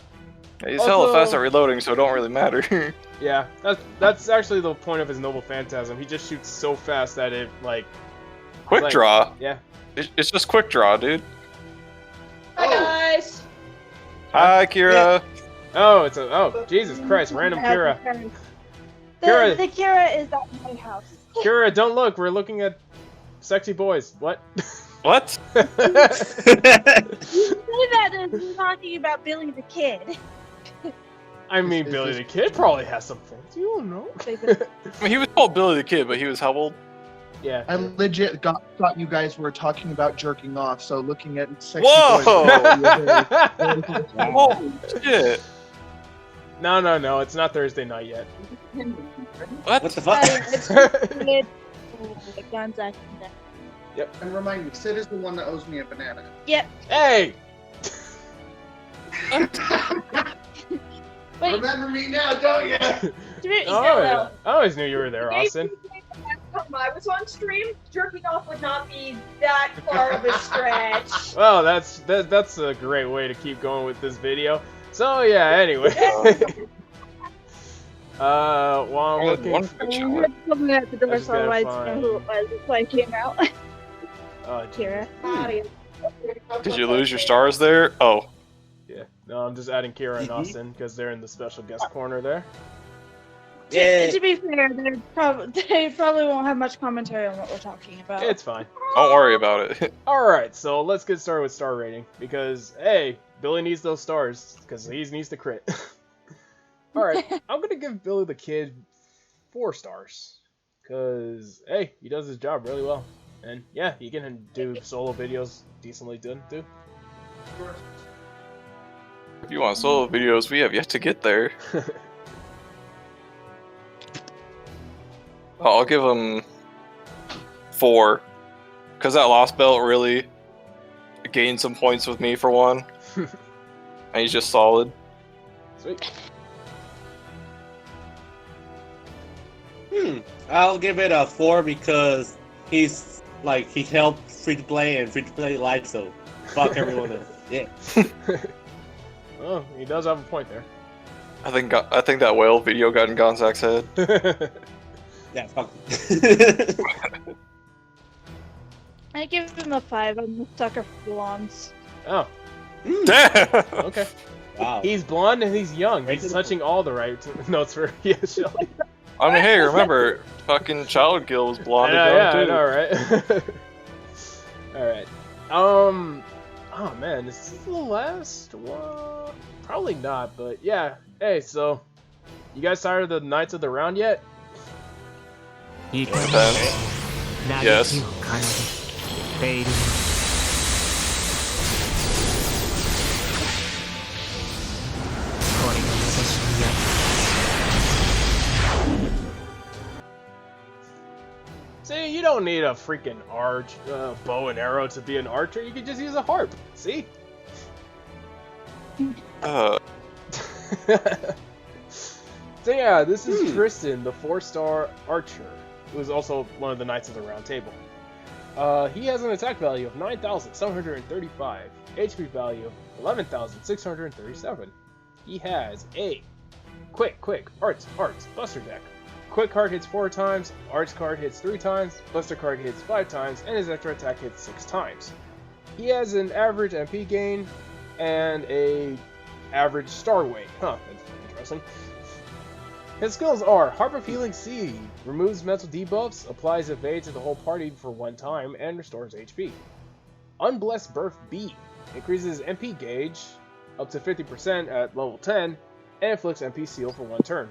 he's hella Also- fast at reloading, so it don't really matter. Yeah, that's actually the point of his Noble Phantasm. He just shoots so fast that it like Quick like- draw. yeah. It's just quick draw, dude. Hi guys. Hi, Kira. Oh, Jesus Christ, random Kira. Kira. The Kira is at my house. Kira, don't look. We're looking at sexy boys. What? What? You say that as we're talking about Billy the Kid. I mean, Billy the Kid probably has some friends. You don't know. I mean, he was called Billy the Kid, but he was how old? Yeah. I legit thought you guys were talking about jerking off, so looking at sexy Whoa! boys. Holy shit. No. It's not Thursday night yet. What? What the fuck? It's Kid. Gonzaga. And remind me, Sid is the one that owes me a banana. Yep. Hey! Wait, Remember me now, don't you? I always knew you were there, Austin. I was on stream. Jerking off would not be that far of a stretch. Well, that's a great way to keep going with this video. So yeah, anyway. While I'm looking. Someone at the I door, just so I gotta wanted to know who it was. That's why I came out. Kira. Did you lose your stars there? Oh. Yeah. No, I'm just adding Kira and Austin because they're in the special guest corner there. Yeah. To be fair, they probably won't have much commentary on what we're talking about. It's fine. Don't worry about it. Alright, so let's get started with star rating. Because, hey, Billy needs those stars. Because he needs to crit. Alright, I'm going to give Billy the Kid 4 stars. Because, hey, he does his job really well. And, yeah, he can do solo videos decently good, too. If you want solo videos, we have yet to get there. I'll give him 4. Because that lost belt really gained some points with me for one. And he's just solid. Sweet. I'll give it a 4 because he's like he helped free to play and free to play live, so fuck everyone else. Yeah. Oh, he does have a point there. I think that whale video got in Gonzag's head. Yeah, fuck. I give him a 5. I'm a sucker for blondes. Oh, Damn! okay. Wow. He's blonde and he's young. He's touching all the right notes for Shelly. I mean, hey, remember, fucking Child Gill was blonde Yeah, too. I know, right? Alright. Oh man, is this the last one? Probably not, but yeah. Hey, so, you guys tired of the Knights of the Round yet? いいか Depends. 嘆 Yes. きを奏でフェイル これが私のやり See, you don't need a freaking bow and arrow to be an archer. You can just use a harp. See? So yeah, this is Tristan, the 4-star archer, who is also one of the Knights of the Round Table. He has an attack value of 9,735, HP value of 11,637. He has a quick, arts, buster deck. Quick card hits 4 times, arts card hits 3 times, buster card hits 5 times, and his extra attack hits 6 times. He has an average MP gain and a average star weight. Huh, that's interesting. His skills are Harp of Healing Seed, removes mental debuffs, applies evade to the whole party for 1 time, and restores HP. Unblessed Birth B, increases MP gauge up to 50% at level 10, and inflicts MP seal for 1 turn.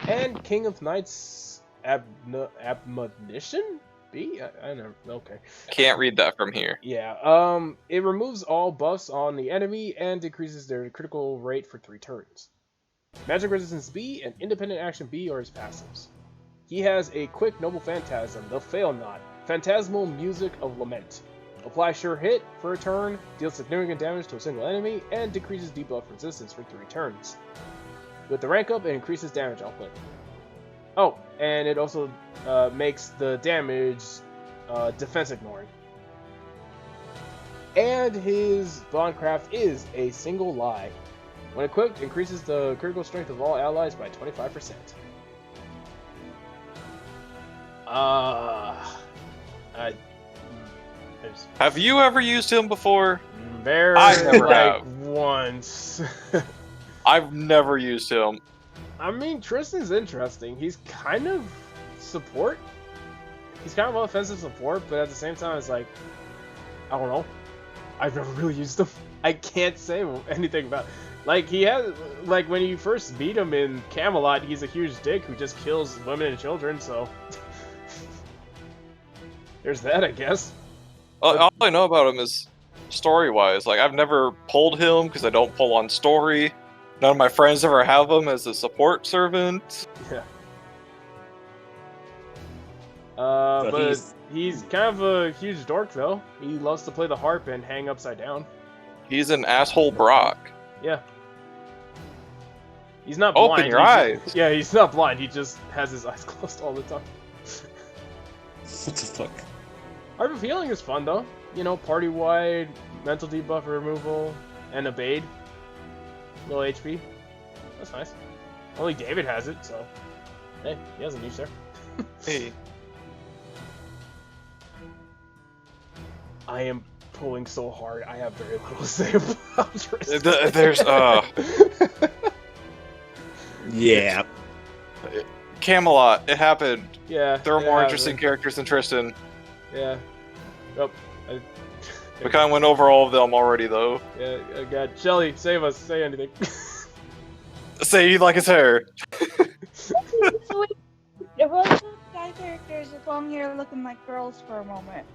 And King of Knights Admonition? B? I never, okay. Can't read that from here. Yeah, it removes all buffs on the enemy and decreases their critical rate for 3 turns. Magic Resistance B and Independent Action B are his passives. He has a quick Noble Phantasm, the Fail Not, Phantasmal Music of Lament. Apply Sure Hit for a turn, deals significant damage to a single enemy, and decreases debuff resistance for 3 turns. With the rank up, it increases damage output. Oh, and it also makes the damage defense ignoring. And his Bondcraft is a single lie. When equipped, increases the critical strength of all allies by 25%. Have you ever used him before? Very, I never like, have. once. I've never used him. I mean, Tristan's interesting. He's kind of support. He's kind of offensive support, but at the same time, it's like, I don't know. I've never really used him. I can't say anything about it. Like, he has, like, when you first beat him in Camelot, he's a huge dick who just kills women and children, so... There's that, I guess. All I know about him is story-wise. Like, I've never pulled him because I don't pull on story. None of my friends ever have him as a support servant. Yeah. But he's kind of a huge dork, though. He loves to play the harp and hang upside down. He's an asshole Brock. Yeah. He's not blind. Open your eyes. Yeah, he's not blind. He just has his eyes closed all the time. What the fuck? Harp of Healing is fun, though. You know, party-wide, mental debuff removal, and Evade. Little HP. That's nice. Only David has it, so... Hey, he has a niche there. Hey. I am pulling so hard, I have very little to say about Tristan. There's, Yeah. Camelot, it happened. Yeah. There are more interesting characters than Tristan. Yeah. Oh, We kind of went over all of them already, though. yeah, oh god. Shelly, save us. Say anything. Say you like his hair. So if all those guy characters, if I'm here looking like girls for a moment.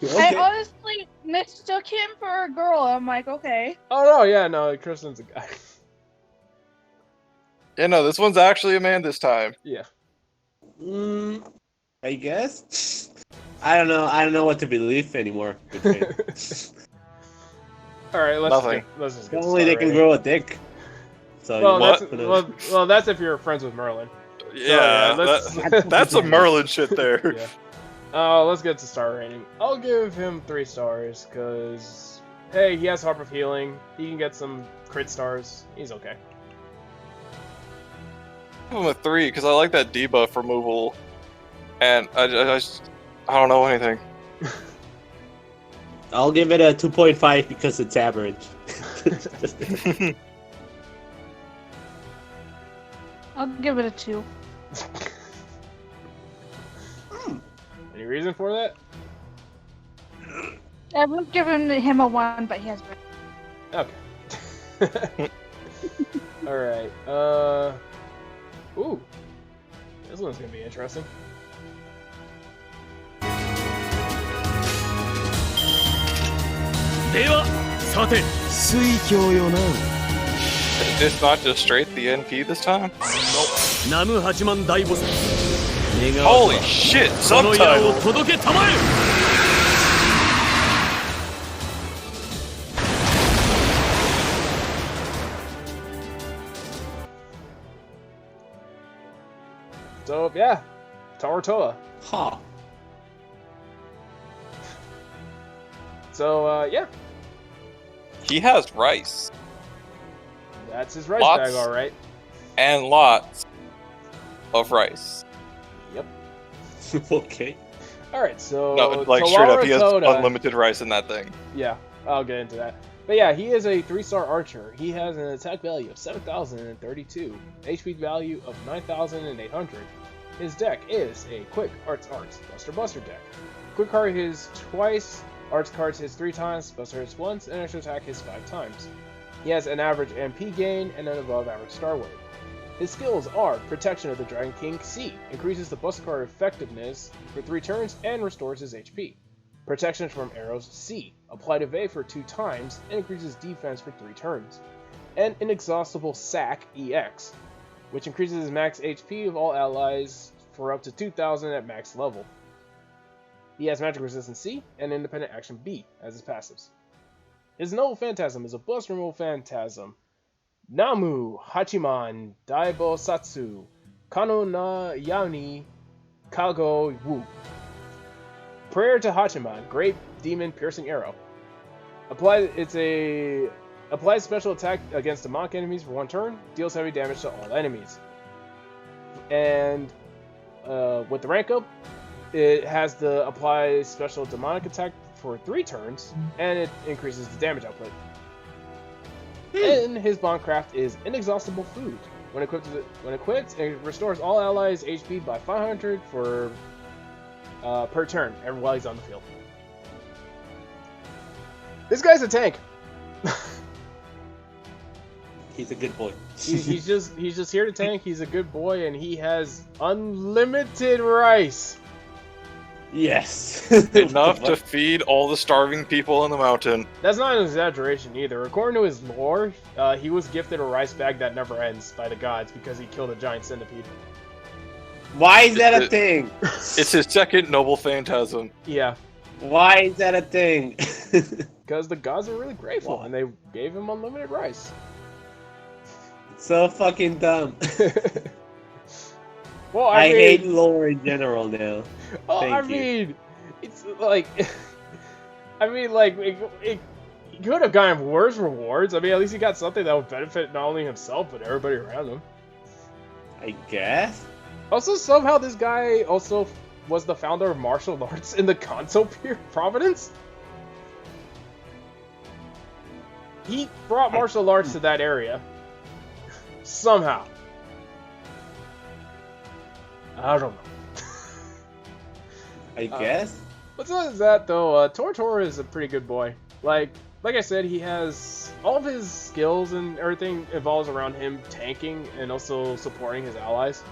I honestly mistook him for a girl. I'm like, okay. Oh no, yeah, no, Tristan's a guy. Yeah, no, this one's actually a man this time. Yeah. I guess. I don't know. I don't know what to believe anymore. All right, Nothing. let's just get Only they can started. grow a dick. So Well, you that's that's if you're friends with Merlin. Yeah, let's- that's some Merlin shit there. Yeah. Let's get to star rating. I'll give him 3 stars because hey, he has Harp of Healing. He can get some crit stars. He's okay. Give him a 3 because I like that debuff removal, and I don't know anything. I'll give it a 2.5 because it's average. I'll give it a 2. Any reason for that? I would give him a 1, but he has. Okay. All right. Ooh. This one's gonna be interesting. It's not just straight the NP this time? Holy shit, subtitle! So yeah, Tarutoa. Huh. So yeah, He has rice. that's his rice Lots. bag, all right. And lots of rice. Yep. Okay. All right. So No, like straight up, he has Tawarotoda- unlimited rice in that thing. Yeah, I'll get into that. But yeah, he is a 3-star archer. He has an attack value of 7,032, HP value of 9,800. His deck is a quick Arts Buster deck. Quick card hits twice, Arts cards hits 3 times, Buster hits once, and extra attack hits 5 times. He has an average MP gain and an above average star weight. His skills are Protection of the Dragon King C, increases the Buster card effectiveness for 3 turns and restores his HP. Protection from Arrows C, apply to Vey for 2 times and increases defense for 3 turns. And Inexhaustible Sack EX, which increases his max HP of all allies for up to 2,000 at max level. He has Magic Resistance C and Independent Action B as his passives. His Noble Phantasm is a Blast Removal Phantasm. Namu Hachiman Daibosatsu Kano na Yani Kago Wu. Prayer to Hachiman, Great Demon Piercing Arrow. Applies special attack against demonic enemies for 1 turn, deals heavy damage to all enemies. And with the rank up, it has the apply special demonic attack for 3 turns, and it increases the damage output. And his Bondcraft is Inexhaustible Food. When equipped, it restores all allies' HP by 500 for per turn, while he's on the field. This guy's a tank. He's a good boy. he's just here to tank. He's a good boy, and he has unlimited rice. Yes. Enough to feed all the starving people in the mountain. That's not an exaggeration either. According to his lore, he was gifted a rice bag that never ends by the gods because he killed a giant centipede. Why is that a thing? It's his second Noble Phantasm. Yeah. Why is that a thing? Because the gods are really grateful, and they gave him unlimited rice. So fucking dumb. Well, I hate lore in general now. Oh, Thank you. It's like, it could have gotten worse rewards. I mean, at least he got something that would benefit not only himself, but everybody around him. I guess? Also, somehow this guy also was the founder of martial arts in the Kanto province. He brought martial arts to that area. Somehow. I don't know. I guess? Besides that, though, Tortor is a pretty good boy. Like I said, he has all of his skills and everything evolves around him tanking and also supporting his allies.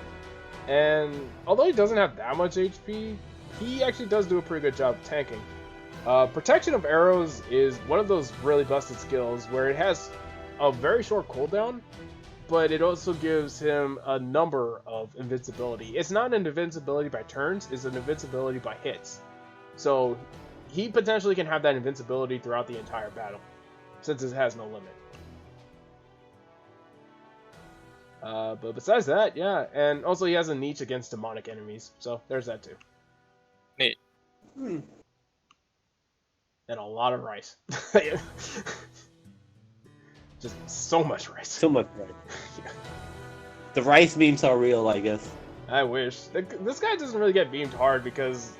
And although he doesn't have that much HP, he actually does do a pretty good job tanking. Protection of Arrows is one of those really busted skills where it has a very short cooldown, but it also gives him a number of invincibility. It's not an invincibility by turns, it's an invincibility by hits. So he potentially can have that invincibility throughout the entire battle, since it has no limit. But besides that, yeah, and also he has a niche against demonic enemies, so there's that too. Neat. And a lot of rice. Just so much rice. So much rice. Yeah. The rice memes are real, I guess. I wish. This guy doesn't really get beamed hard because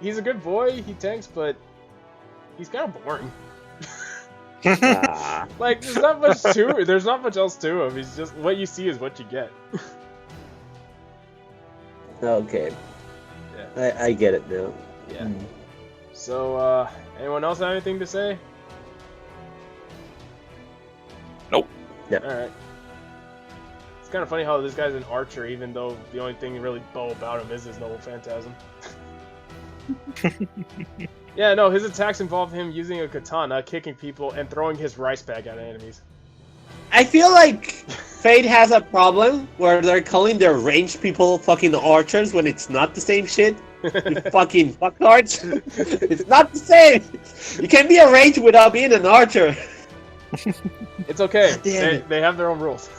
he's a good boy, he tanks, but he's kind of boring. Like, there's not much else to him. He's just, what you see is what you get. Okay. Yeah. I get it now. Yeah. So, anyone else have anything to say? Nope. Yeah. Alright. It's kind of funny how this guy's an archer, even though the only thing really bow about him is his Noble Phantasm. Yeah, no, his attacks involve him using a katana, kicking people, and throwing his rice bag at enemies. I feel like Fate has a problem where they're calling their ranged people fucking archers when it's not the same shit. You fucking fucktards. It's not the same. You can't be a range without being an archer. It's okay. Damn They have their own rules.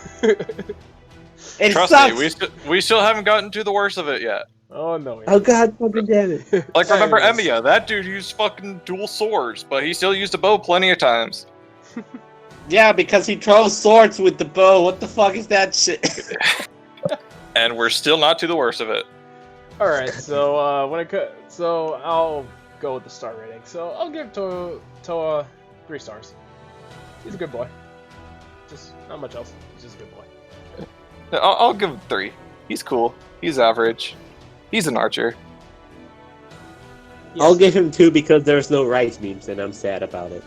It Trust sucks. me, we still haven't gotten to the worst of it yet. Oh no. Oh god fucking damn it. Like, remember Anyways. Emiya? That dude used fucking dual swords, but he still used a bow plenty of times. Yeah, because he throws swords with the bow. What the fuck is that shit? And we're still not to the worst of it. Alright, so I'll go with the star rating. So I'll give Toa 3 stars. He's a good boy. Just not much else. He's just a good boy. I'll give him 3. He's cool. He's average. He's an archer. I'll give him 2 because there's no rice memes and I'm sad about it.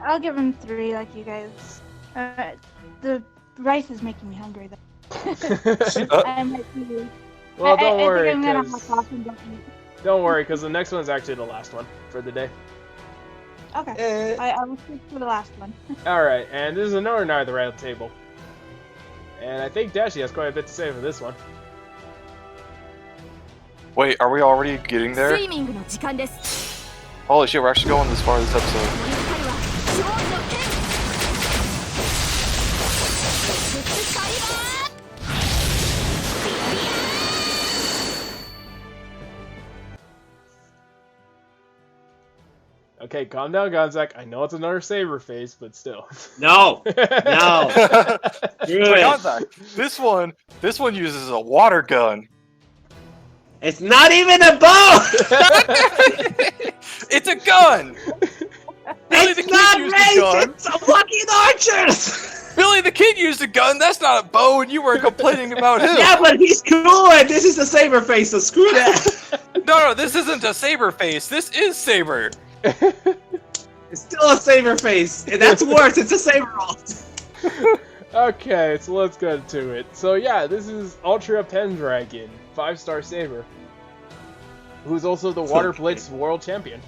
I'll give him 3, like you guys. The rice is making me hungry, though. I might be. Well, I don't worry, think I'm gonna 'cause- hop off and go eat. Don't worry, because the next one's actually the last one for the day. Okay. I will stick to the last one. Alright, and this is another Night of the Round Table. And I think Dashi has quite a bit to say for this one. Wait, are we already getting ス there? イミングの時間です Holy shit, we're actually going this far this episode. この光は勝利の剣エクスカリバー Okay, calm down, Gonzak. I know it's another saber face, but still. No, no. Screw Like, it. Gonzak, this one uses a water gun. It's not even a bow. It's a gun. Billy the It's Kid not used a raced. gun. It's a fucking archers. Billy the Kid used a gun. That's not a bow, and you weren't complaining about him. Yeah, but he's cool, and this is the saber face, so screw that. No, this isn't a saber face. This is Saber. It's still a saber face, and that's worse. It's a saber alt. Okay, so let's get to it. So yeah, this is Ultra Pendragon, 5-star saber, who's also the Water Blitz World Champion.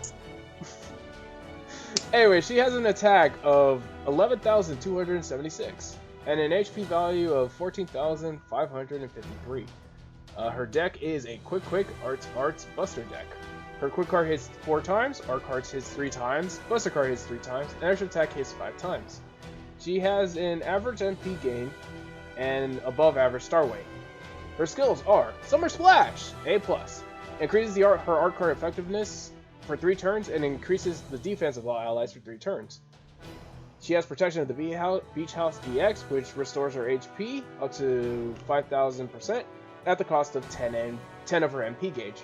Anyway, she has an attack of 11,276 and an HP value of 14,553. Her deck is a quick arts buster deck. Her quick card hits 4 times, art cards hits 3 times, buster card hits 3 times, and extra attack hits 5 times. She has an average MP gain and above average star weight. Her skills are Summer Splash, A+, increases her art card effectiveness for 3 turns and increases the defense of all allies for 3 turns. She has Protection of the Beach House EX, which restores her HP up to 5,000% at the cost of 10 of her MP gauge.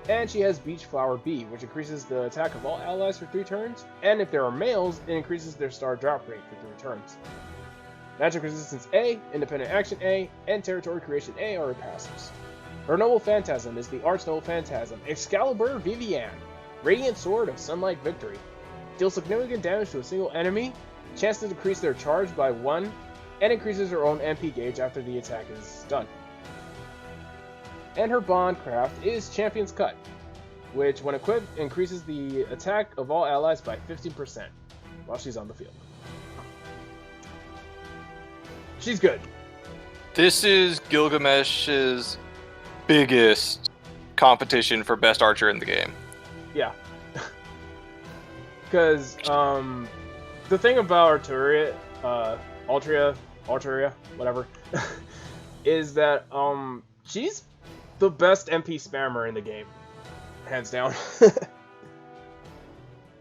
And she has Beach Flower B, which increases the attack of all allies for 3 turns, and if there are males, it increases their star drop rate for 3 turns. Magic Resistance A, Independent Action A, and Territory Creation A are her passives. Her Noble Phantasm is the Arch Noble Phantasm, Excalibur Vivian, Radiant Sword of Sunlight Victory. Deals significant damage to a single enemy, chance to decrease their charge by 1, and increases her own MP gauge after the attack is done. And her bond craft is Champion's Cut, which when equipped increases the attack of all allies by 15% while she's on the field. She's good. This is Gilgamesh's biggest competition for best archer in the game. Yeah. Because the thing about Altria, whatever, is that she's the best MP spammer in the game, hands down.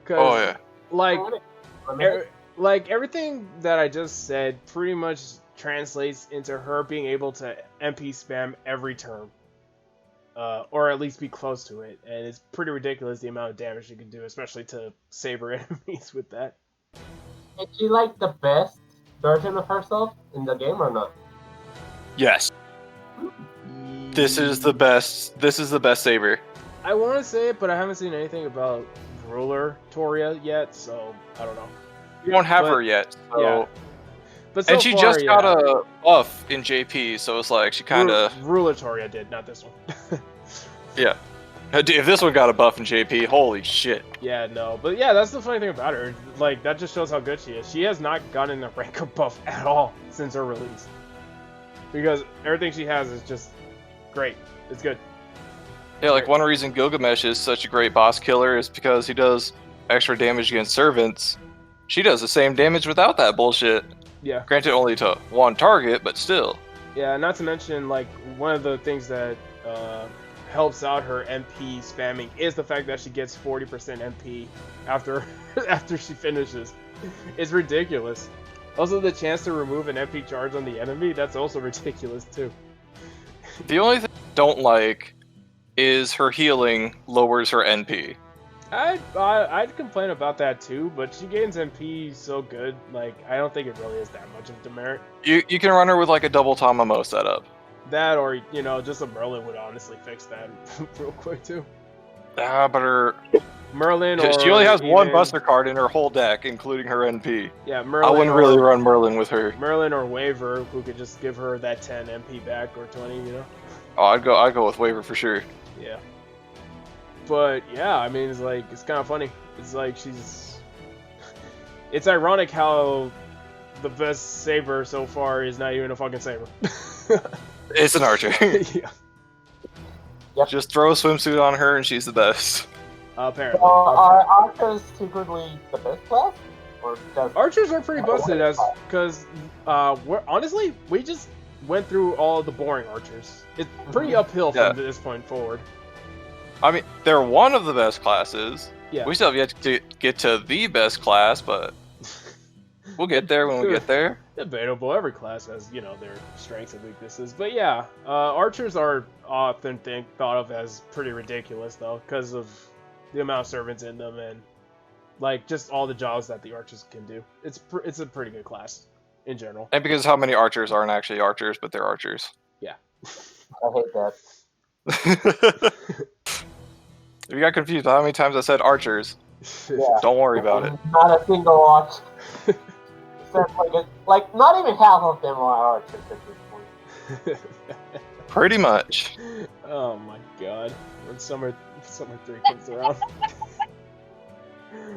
Oh yeah. Like everything that I just said pretty much translates into her being able to MP spam every turn, or at least be close to it, and it's pretty ridiculous the amount of damage she can do, especially to saber enemies with that. Is she like the best version of herself in the game or not? Yes. This is the best. This is the best saber. I want to say it, but I haven't seen anything about Ruler Toria yet, so I don't know. You don't have her yet, so. Yeah. But so and she far, just got a buff in JP, so it's like she kind of. Ruler Toria did, not this one. Yeah. If this one got a buff in JP, holy shit. Yeah, no. But yeah, that's the funny thing about her. Like, that just shows how good she is. She has not gotten a rank up buff at all since her release. Because everything she has is just great. It's good. Yeah, like one reason Gilgamesh is such a great boss killer is because he does extra damage against servants. She does the same damage without that bullshit. Yeah. Granted, only to one target, but still. Yeah, not to mention, like, one of the things that helps out her MP spamming is the fact that she gets 40% MP after she finishes. It's ridiculous. Also, the chance to remove an MP charge on the enemy, that's also ridiculous too. The only thing I don't like is her healing lowers her NP. I'd complain about that too, but she gains MP so good, like, I don't think it really is that much of demerit. You can run her with like a double Tamamo setup. That, or, you know, just a Merlin would honestly fix that real quick too. But her... Merlin, or she only has even one Buster card in her whole deck, including her NP. Yeah, Merlin. I wouldn't really run Merlin with her. Merlin or Waver, who could just give her that 10 MP back, or 20, you know? Oh, I'd go with Waver for sure. Yeah. But yeah, I mean, it's like, it's kind of funny. It's like she's... It's ironic how the best saber so far is not even a fucking saber. It's an archer. Yeah. Yep. Just throw a swimsuit on her and she's the best. Apparently. So are archers secretly the best class? Or just... Archers are pretty busted because honestly, we just went through all the boring archers. It's pretty uphill from this point forward. I mean, they're one of the best classes. Yeah. We still have yet to get to the best class, but we'll get there when we get there. Debatable. Every class has, their strengths and weaknesses. But yeah, archers are often thought of as pretty ridiculous, though, because of the amount of servants in them and, like, just all the jobs that the archers can do. It's a pretty good class in general. And because how many archers aren't actually archers, but they're archers. Yeah. I hate that. If you got confused by how many times I said archers, Yeah. don't worry about it. Not a single arch. Except like not even half of them are archers at this point. Pretty much. Oh my god. When summer 3 comes around.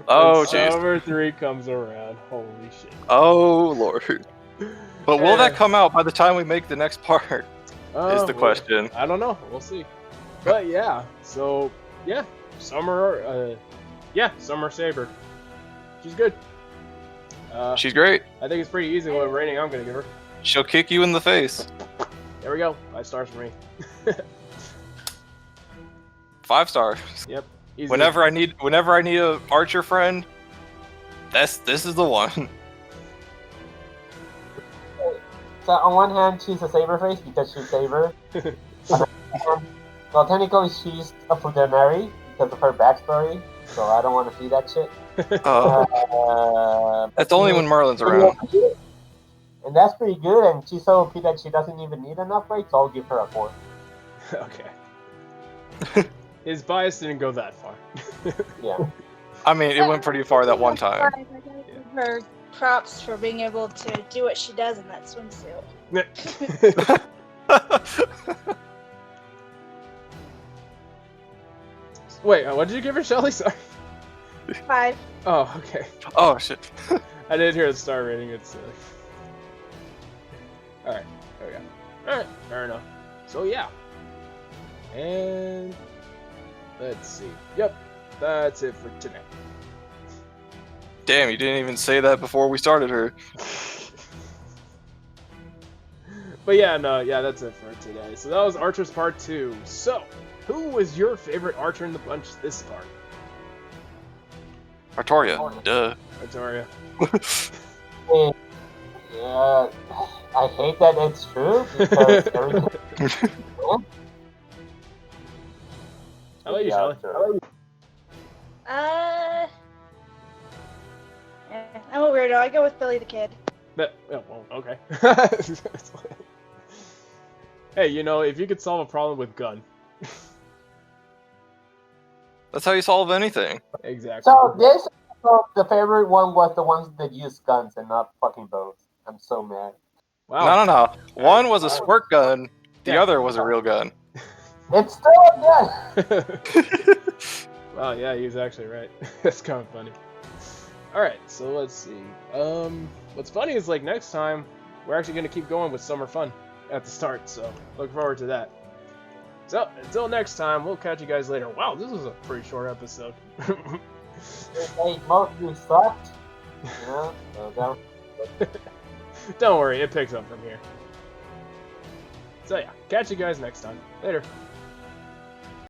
Oh, when jeez. Summer 3 comes around. Holy shit. Oh, Lord. But will that come out by the time we make the next part? Is the question. I don't know. We'll see. But yeah, so yeah, Summer Saber. She's good. She's great. I think it's pretty easy what rating I'm gonna give her. She'll kick you in the face. There we go. 5 stars for me. 5 stars. Yep. Easy. Whenever I need a archer friend, this is the one. So on one hand, she's a saber face because she's saber. Well, technically she's a Fudanari because of her backstory, so I don't want to see that shit. That's only when Merlin's around. And that's pretty good, and she's so OP that she doesn't even need an upgrade, so I'll give her a 4. Okay. His bias didn't go that far. Yeah. I mean, it went pretty far that one time. I gotta give her props for being able to do what she does in that swimsuit. Wait, what did you give her, Shelly? Sorry. 5. Oh, okay. Oh, shit. I didn't hear the star rating. It's Alright, there we go. Alright, fair enough. So yeah. And let's see. Yep, that's it for today. Damn, you didn't even say that before we started her. But yeah, no, yeah, that's it for today. So that was Archers Part 2. So, who was your favorite archer in the bunch this part? Artoria, duh. Artoria. Yeah, I hate that it's true because everything. How about you, Shelly? I'm a weirdo. I go with Billy the Kid. Okay. Hey, if you could solve a problem with gun. That's how you solve anything. Exactly. So the favorite one was the ones that use guns and not fucking bows. I'm so mad. Wow. No. One was a squirt gun. The other was a real gun. It's still a gun. Wow, yeah, he was actually right. That's kind of funny. Alright, so let's see. What's funny is, like, next time, we're actually going to keep going with Summer Fun at the start, so look forward to that. So, until next time, we'll catch you guys later. Wow, this was a pretty short episode. They mostly sucked. So Don't worry, it picks up from here. So yeah, catch you guys next time. Later.